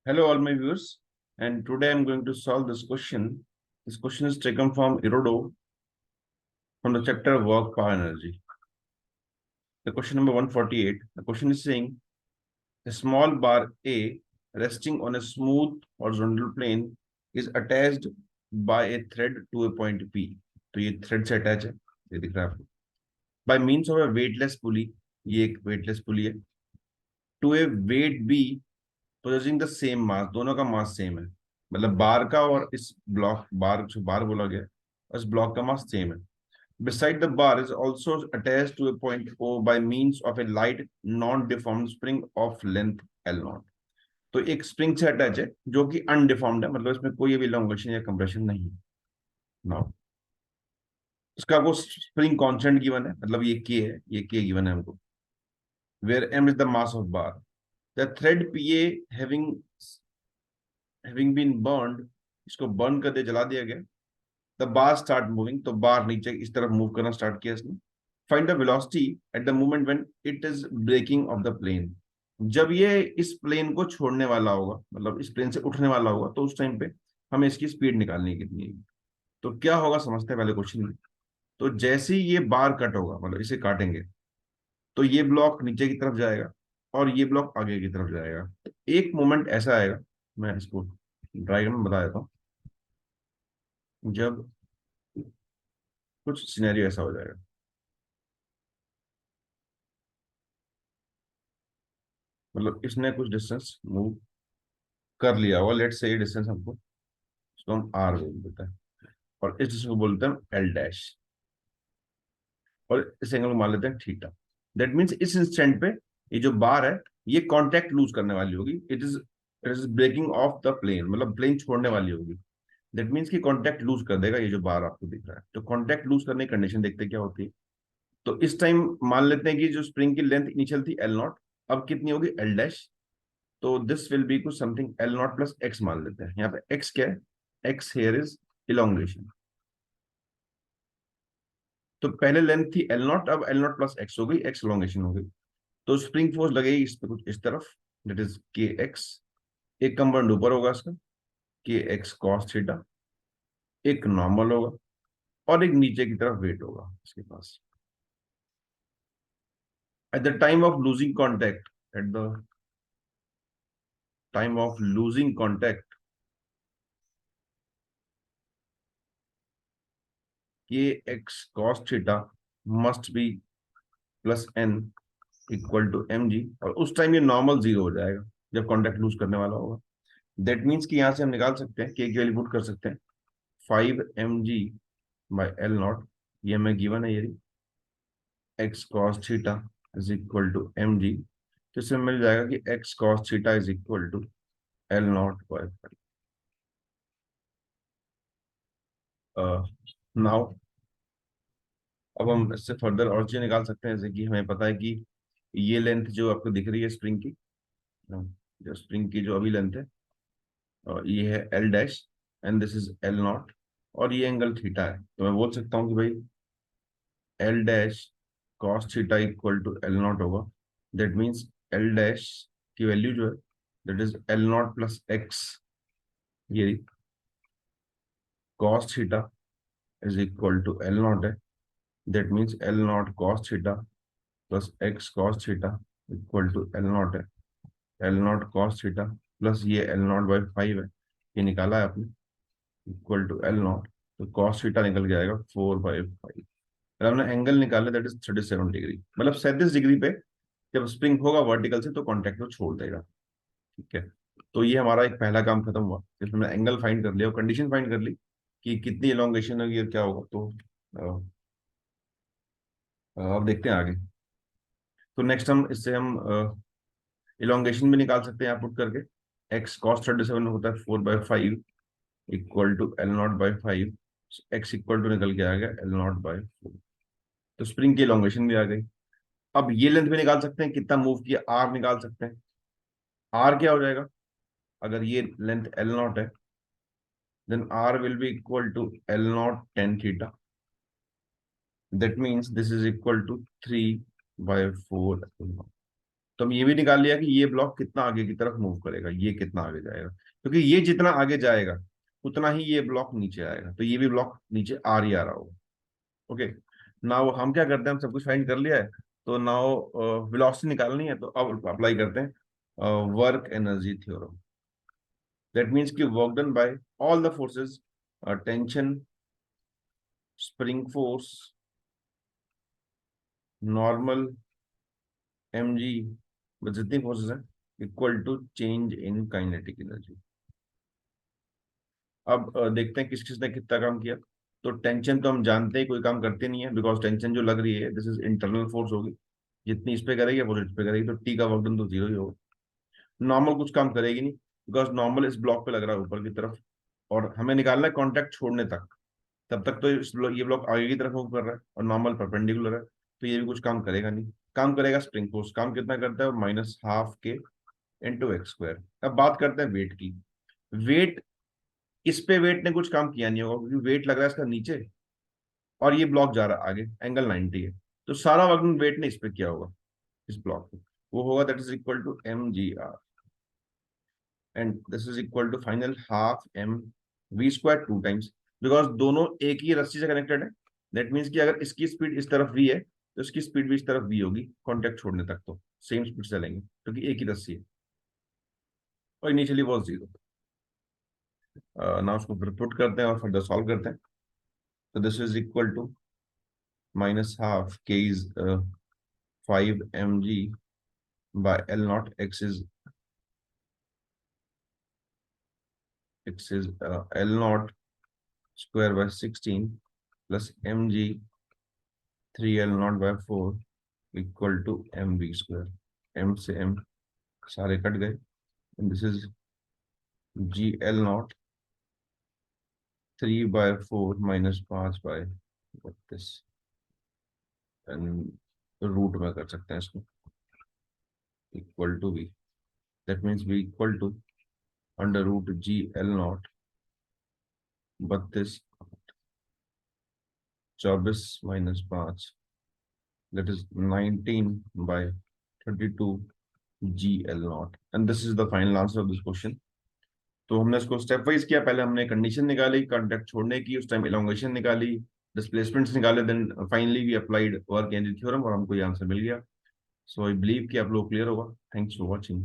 Hello, all my viewers, and today I'm going to solve this question. This question is taken from irodov from the chapter Work Power Energy. The question number 148. The question is saying a small bar A resting on a smooth horizontal plane is attached by a thread to a point P. तो ये thread से attach है, ये दिख रहा है आपको. By means of a weightless pulley, ये एक weightless pulley है, to a weight B possessing the same mass, दोनों का मास सेम है. मतलब बार का और इस ब्लॉक बार जो बार बोला गया उस ब्लॉक का मास सेम है. Beside the bar is also attached to a point O by means of a light non-deformed spring of length L0. तो एक स्प्रिंग से अटैच है जो कि अनडिफॉर्म्ड है, मतलब इसमें कोई भी इलोंगेशन या कंप्रेशन नहीं है. नाउ इसका वो स्प्रिंग कांस्टेंट गिवन है, मतलब ये के है, ये के गिवन है हमको. Where m is the mass of bar. The thread PA having been burned, इसको बर्न कर दिया, जला दिया गया. द बार स्टार्ट मूविंग, तो बार नीचे इस तरफ मूव करना स्टार्ट किया इसने. Find the velocity at the moment when it is breaking off the plane. जब ये इस प्लेन को छोड़ने वाला होगा, मतलब इस प्लेन से उठने वाला होगा, तो उस टाइम पे हमें इसकी स्पीड निकालनी है कितनी है. तो क्या होगा समझते हैं पहले क्वेश्चन में. तो जैसे ही ये बार कट होगा, मतलब इसे काटेंगे, तो ये ब्लॉक नीचे की तरफ जाएगा और ये ब्लॉक आगे की तरफ जाएगा. एक मोमेंट ऐसा आएगा, मैं इसको डायग्राम में बता देता हूँ. जब कुछ सिनेरियो ऐसा हो जाएगा, मतलब इसने कुछ डिस्टेंस मूव कर लिया होगा, लेट से ये डिस्टेंस हमको, इसको हम आर बोल देते हैं, और इस डिस्टेंस को बोलते हैं एल डैश, और इस एंगल को मान लेते हैं थीटा. दैट मीन्स इस इंस्टेंट पे ये जो बार है ये कांटेक्ट लूज करने वाली होगी. It is breaking off the plane, मतलब प्लेन छोड़ने वाली होगी. दैट मीन्स कि कांटेक्ट लूज कर देगा ये जो बार आपको दिख रहा है. तो कांटेक्ट लूज करने की कंडीशन देखते हैं क्या होती है. तो इस टाइम मान लेते हैं कि जो स्प्रिंग की लेंथ इनिशियल थी L0, अब कितनी होगी एल डैश. तो दिस विल बी कुछ समथिंग L0 प्लस एक्स मान लेते हैं. यहाँ पे एक्स क्या है, एक्स हेयर इज इलोंगेशन. तो पहले लेंथ थी L0, अब L0 प्लस एक्स हो गई, एक्स इलोंगेशन हो गई. तो स्प्रिंग फोर्स लगेगी इस पे कुछ इस तरफ, दैट इज के एक्स. एक कंपोनेंट ऊपर होगा इसका, के एक्स कॉस थीटा. एक नॉर्मल होगा और एक नीचे की तरफ वेट होगा इसके पास. At the time of losing contact, at the time of losing contact, k x cos theta must be plus n equal to m g. और उस टाइम ये नॉर्मल जीरो हो जाएगा जब कॉन्टैक्ट लूज करने वाला होगा. दैट मीन्स कि यहां से हम निकाल सकते हैं, के की वैल्यू पुट कर सकते हैं 5 mg बाई L0. ये हमें गिवन है, ये x cos theta is equal to m g. तो इसमें मिल जाएगा कि x cos theta is equal to L0 by 5. Now अब हम इससे फर्दर और चीजें निकाल सकते हैं, जैसे कि हमें पता है कि ये लेंथ जो आपको दिख रही है स्प्रिंग की, जो स्प्रिंग की जो अभी लेंथ है, और ये है L dash and this is L0, और ये एंगल थीटा है. तो मैं बोल सकता हूँ कि भाई L dash cos theta equal to L0 होगा. दैट मीन्स एल डैश की वैल्यू जो है that is L0 plus x, ये cos theta is equal to L0 है. That means L0 cos theta plus x cos theta equal to L0 है. L0 cos theta plus ये L0/5 है, ये निकाला है आपने, इक्वल टू L0. तो कॉस थीटा निकल के आएगा 4/5. हमने एंगल निकाला दैट इज 37 डिग्री, मतलब 37 डिग्री पे जब स्प्रिंग होगा वर्टिकल से तो कॉन्टैक्ट को छोड़ देगा. ठीक है. तो ये हमारा एक पहला काम खत्म हुआ, जिसमें हमने एंगल फाइंड कर लिया और कंडीशन फाइंड कर ली कि कितनी इलोंगेशन होगी और क्या होगा. तो अब देखते हैं आगे. तो नेक्स्ट हम इससे हम इलोंगेशन भी निकाल सकते हैं यहाँ पुट करके. एक्स कॉस 37 होता है 4/5 equal to L0/5. X equal to निकल के आ गया L0/4. तो स्प्रिंग की इलोंगेशन भी आ गई. अब ये लेंथ भी निकाल सकते हैं, कितना मूव किया आर निकाल सकते हैं. आर क्या हो जाएगा, अगर ये लेंथ L0 है then R will be equal to L0 tan theta. That means this is equal to 3/4 L0. तो हम ये भी निकाल लिया कि ये ब्लॉक कितना आगे की तरफ मूव करेगा, ये कितना आगे जाएगा, क्योंकि ये जितना आगे जाएगा उतना ही ये ब्लॉक नीचे आएगा, तो ये भी ब्लॉक नीचे आ रहा होगा। ओके, नाउ हम क्या करते हैं, हम सब कुछ फाइंड कर लिया है, तो नाउ वेलोसिटी निकालनी है, तो अब अप्लाई करते हैं work energy theorem. That means कि work done by all the forces, tension, spring force, normal, mg, जितनी फोर्सेस हैं, equal to change in kinetic energy. अब देखते हैं किस किस ने कितना काम किया। तो टेंशन तो हम जानते हैं कोई काम करते नहीं है, बिकॉज टेंशन जो लग रही है दिस इज इंटरनल फोर्स होगी, जितनी इस पे करेगी अपोजिट पे करेगी, तो टी का वर्क डन तो जीरो ही होगा। नॉर्मल कुछ काम करेगी नहीं, बिकॉज नॉर्मल इस ब्लॉक पे लग रहा है ऊपर की तरफ, और हमें निकालना है कॉन्टैक्ट छोड़ने तक, तब तक तो ये ब्लॉक आगे की तरफ मूव कर रहा है और नॉर्मल परपेंडिकुलर है, तो ये भी कुछ काम करेगा नहीं। काम करेगा स्प्रिंग फोर्स, काम कितना करता है, माइनस हाफ के इंटू एक्स स्क्वायर। अब बात करते हैं वेट की। वेट, इस पे वेट ने कुछ काम किया नहीं होगा, क्योंकि वेट लग रहा है इसका नीचे और ये ब्लॉक जा रहा है आगे, एंगल 90 है, तो सारा वर्क वेट ने इस पे किया होगा, इस ब्लॉक पे, वो होगा that is equal to mgr, and this is equal to final half m v square two times, because दोनों एक ही रस्सी से कनेक्टेड है। दैट मीन्स कि अगर इसकी स्पीड इस तरफ v है, तो इसकी स्पीड भी इस तरफ v होगी, कॉन्टेक्ट छोड़ने तक तो सेम स्पीड से चलेंगे, क्योंकि एक ही रस्सी है, और इनिशियली वॉज जीरो। ना उसको फिर पुट करते हैं और फर्दर सॉल्व करते हैं। तो this is equal to minus half k is 5 mg by L naught, x is L naught square by 16 plus mg 3 L naught by 4 equal to mv square। m से m सारे cut गए, and this is g L naught 3 by 4 minus 5 by this, and root में कर सकते हैं इसको, equal to v, that means v equal to under root g L naught 32, 24 minus 5, that is 19 by 32 GL naught, and this is the final answer of this question। तो हमने इसको step wise किया, पहले हमने कंडीशन निकाली contact छोड़ने की, उस टाइम इलोंगेशन निकाली, डिस्प्लेसमेंट्स निकाले, then finally we applied work energy theorem और हमको ये आंसर मिल गया। सो आई बिलीव कि आप लोग क्लियर होगा। Thanks for watching.